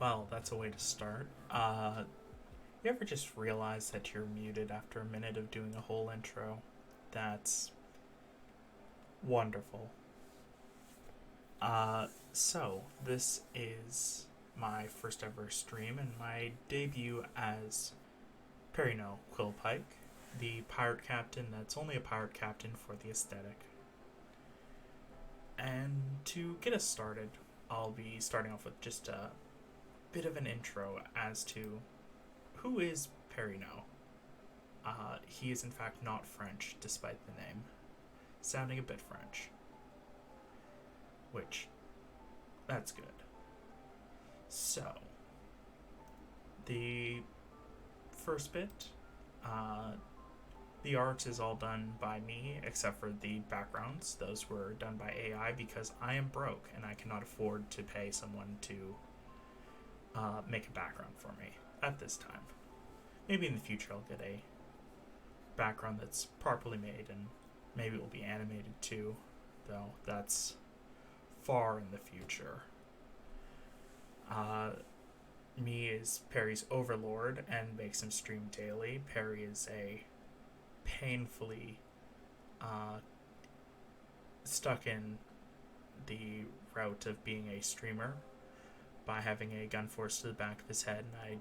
Well, that's a way to start. You ever just realize that you're muted after a minute of doing a whole intro? That's wonderful. So this is my first ever stream and my debut as Perrineau Quillpike, the pirate captain that's only a pirate captain for the aesthetic. And to get us started, I'll be starting off with just a bit of an intro as to who is Perrineau. He is in fact not French, despite the name, sounding a bit French, which, that's good. So, the first bit, uh, the art is all done by me, except for the backgrounds. Those were done by AI because I am broke and I cannot afford to pay someone to make a background for me at this time. Maybe in the future I'll get a background that's properly made and maybe it will be animated too, though that's far in the future. Me is Perry's overlord and makes him stream daily. Perry is a painfully stuck in the route of being a streamer by having a gun forced to the back of his head, and I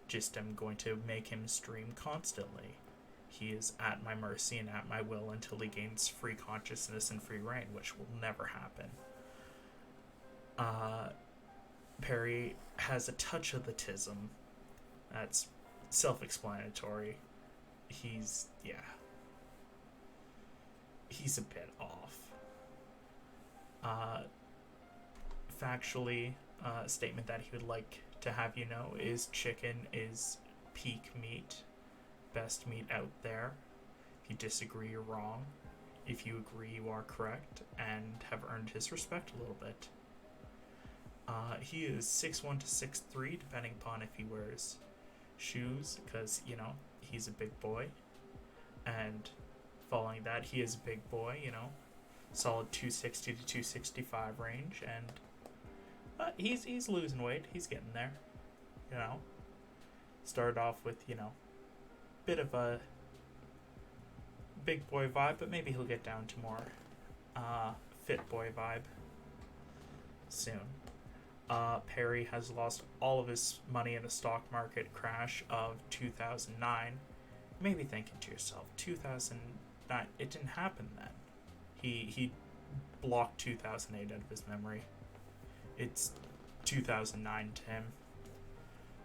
just am going to make him stream constantly. He is at my mercy and at my will until he gains free consciousness and free reign, which will never happen. Perry has a touch of autism. That's self-explanatory. He's a bit off. Factually, a statement that he would like to have you know is chicken is peak meat, best meat out there. If you disagree, you're wrong. If you agree, you are correct and have earned his respect a little bit. He is 6'1 to 6'3, depending upon if he wears shoes, because, he's a big boy. And following that, he is a big boy, solid 260 to 265 range, and he's losing weight. He's getting there, Started off with, bit of a big boy vibe, but maybe he'll get down to more fit boy vibe soon. Perry has lost all of his money in the stock market crash of 2009. You may be thinking to yourself, 2009, it didn't happen then. He blocked 2008 out of his memory. It's 2009 to him.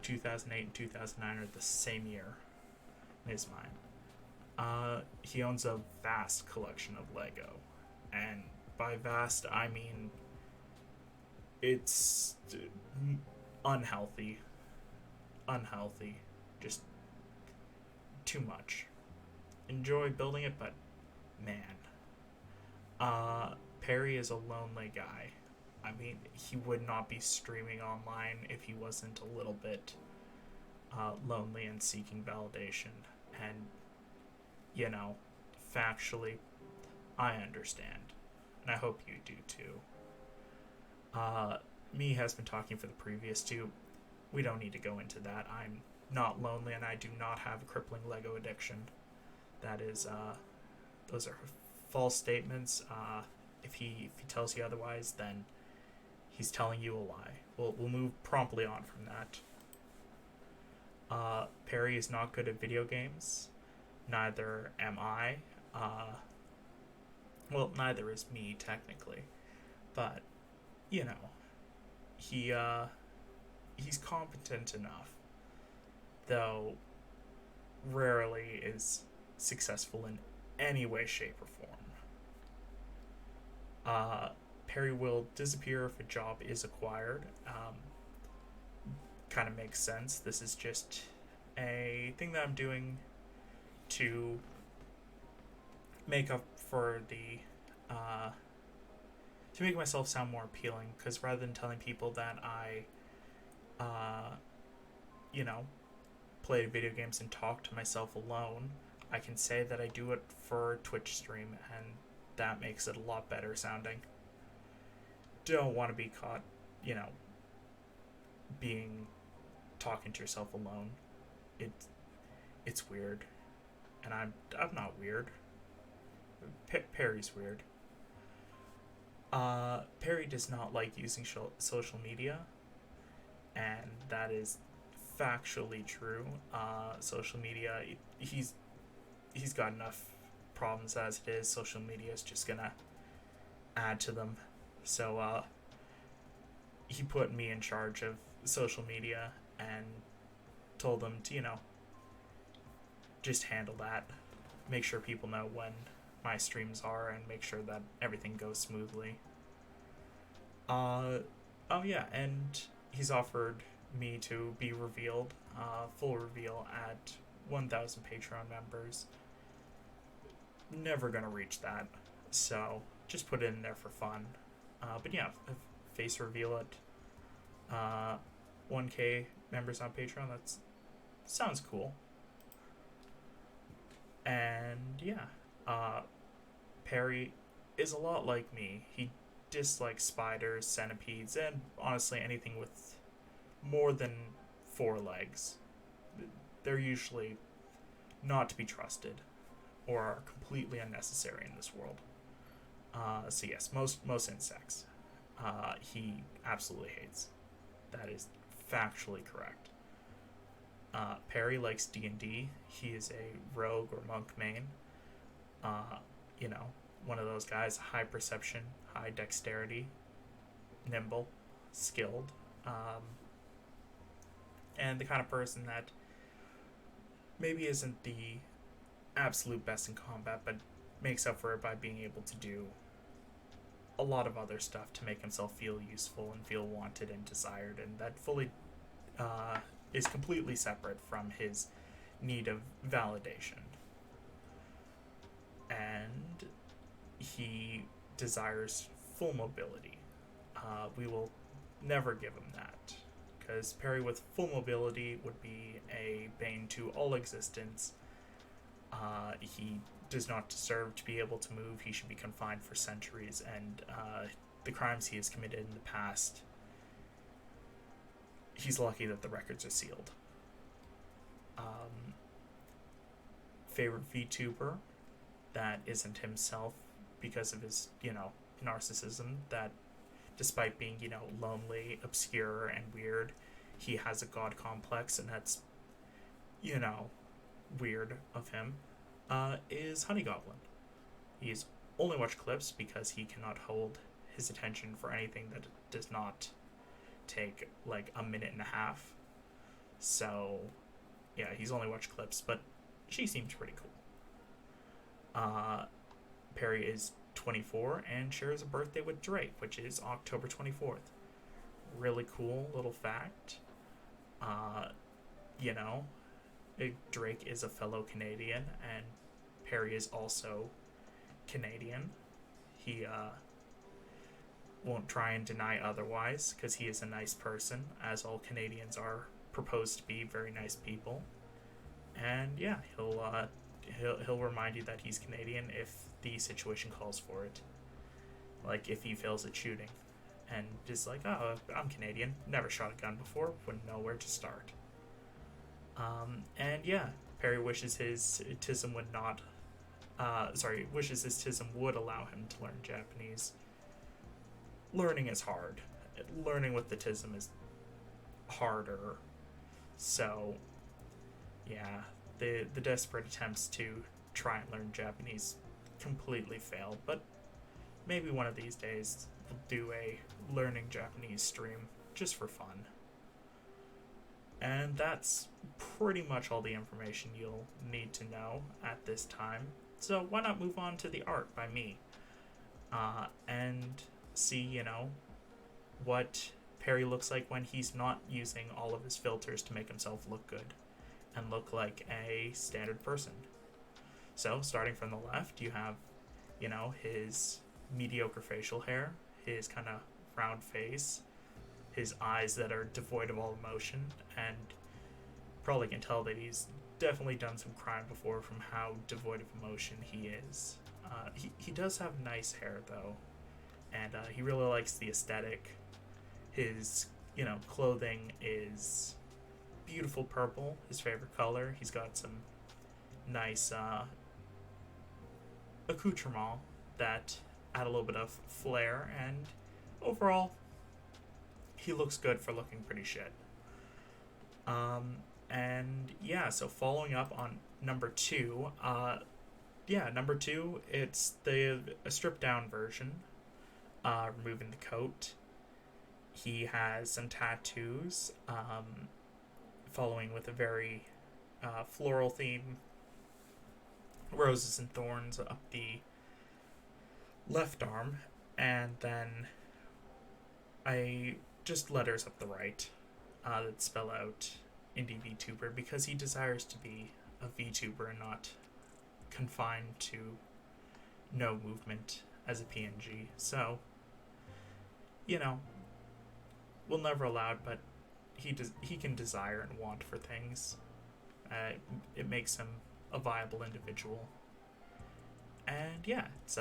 2008 and 2009 are the same year in his mind. He owns a vast collection of Lego. And by vast, I mean it's unhealthy. Just too much. Enjoy building it, but man. Perry is a lonely guy. I mean, he would not be streaming online if he wasn't a little bit lonely and seeking validation. And, factually, I understand. And I hope you do too. Me has been talking for the previous two. We don't need to go into that. I'm not lonely and I do not have a crippling Lego addiction. That is, those are false statements. If he tells you otherwise, then he's telling you a lie. We'll move promptly on from that. Perry is not good at video games. Neither am I. Neither is me, technically. But, he's competent enough, though rarely is successful in any way, shape, or form. Perry will disappear if a job is acquired. Kind of makes sense. This is just a thing that I'm doing to make up for the to make myself sound more appealing, because rather than telling people that I play video games and talk to myself alone, I can say that I do it for Twitch stream, and that makes it a lot better sounding. Don't want to be caught, being talking to yourself alone. It it's weird, and I'm not weird. Perry's weird. Perry does not like using social media, and that is factually true. Social media, he's got enough problems as it is. Social media is just gonna add to them. So he put me in charge of social media and told them to, just handle that. Make sure people know when my streams are and make sure that everything goes smoothly. Oh yeah, and he's offered me to be revealed, full reveal at 1,000 Patreon members. Never gonna reach that, so just put it in there for fun. But yeah, face reveal at 1K members on Patreon. That sounds cool. And yeah, Perry is a lot like me. He dislikes spiders, centipedes, and honestly anything with more than 4 legs. They're usually not to be trusted or are completely unnecessary in this world. So yes, most insects he absolutely hates. That is factually correct. Perry likes D&D. He is a rogue or monk main. One of those guys, high perception, high dexterity, nimble, skilled, and the kind of person that maybe isn't the absolute best in combat, but makes up for it by being able to do a lot of other stuff to make himself feel useful and feel wanted and desired, and that fully is completely separate from his need of validation. And he desires full mobility. We will never give him that, because Perry with full mobility would be a bane to all existence. He does not deserve to be able to move. He should be confined for centuries, and the crimes he has committed in the past, he's lucky that the records are sealed. Favorite VTuber that isn't himself because of his, narcissism, that despite being, lonely, obscure, and weird, he has a god complex, and that's, weird of him, is Honey Goblin. He's only watched clips because he cannot hold his attention for anything that does not take like a minute and a half. So yeah, he's only watched clips, but she seems pretty cool. Perry is 24 and shares a birthday with Drake, which is October 24th. Really cool little fact. Drake is a fellow Canadian, and Perry is also Canadian. He won't try and deny otherwise, because he is a nice person, as all Canadians are proposed to be very nice people. And yeah, he'll remind you that he's Canadian if the situation calls for it. Like if he fails at shooting, and just like, oh, I'm Canadian, never shot a gun before, wouldn't know where to start. And yeah, Perry wishes his TISM would allow him to learn Japanese. Learning is hard. Learning with the TISM is harder. So, yeah, the desperate attempts to try and learn Japanese completely fail. But maybe one of these days we'll do a learning Japanese stream just for fun. And that's pretty much all the information you'll need to know at this time. So why not move on to the art by me? And see, what Perry looks like when he's not using all of his filters to make himself look good and look like a standard person. So, starting from the left, you have, his mediocre facial hair, his kind of round face, his eyes that are devoid of all emotion, and probably can tell that he's definitely done some crime before from how devoid of emotion he is. He does have nice hair, though, and he really likes the aesthetic. His clothing is beautiful purple, his favorite color. He's got some nice accoutrement that add a little bit of flair, and overall, he looks good for looking pretty shit. And yeah, so following up on number two, number two, it's a stripped down version, removing the coat. He has some tattoos, following with a very floral theme, roses and thorns up the left arm, and then just letters up the right that spell out indie VTuber, because he desires to be a VTuber and not confined to no movement as a PNG. So, we'll never allow it, but he can desire and want for things. It makes him a viable individual. And yeah, it's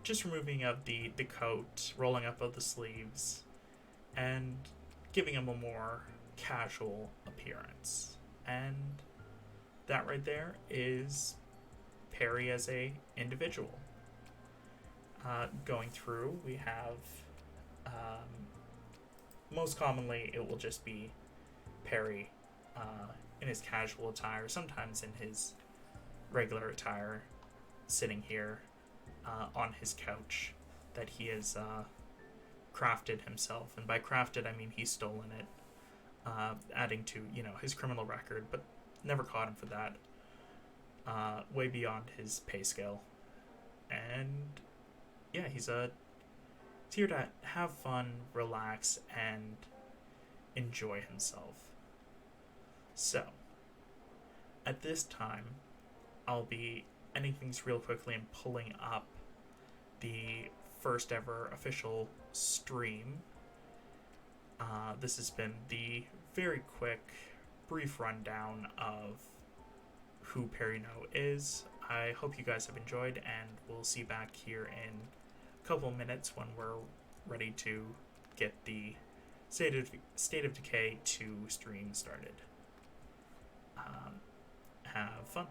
just removing of the coat, rolling up of the sleeves, and giving him a more casual appearance. And that right there is Perry as a individual. Going through, we have most commonly it will just be Perry in his casual attire, sometimes in his regular attire, sitting here on his couch that he has crafted himself. And by crafted, I mean he's stolen it, adding to, his criminal record, but never caught him for that. Way beyond his pay scale. And yeah, he's here to have fun, relax, and enjoy himself. So, at this time, I'll be ending things real quickly and pulling up the first ever official stream. This has been the very quick, brief rundown of who Perrineau is. I hope you guys have enjoyed, and we'll see you back here in a couple minutes when we're ready to get the State of Decay 2 stream started. Have fun.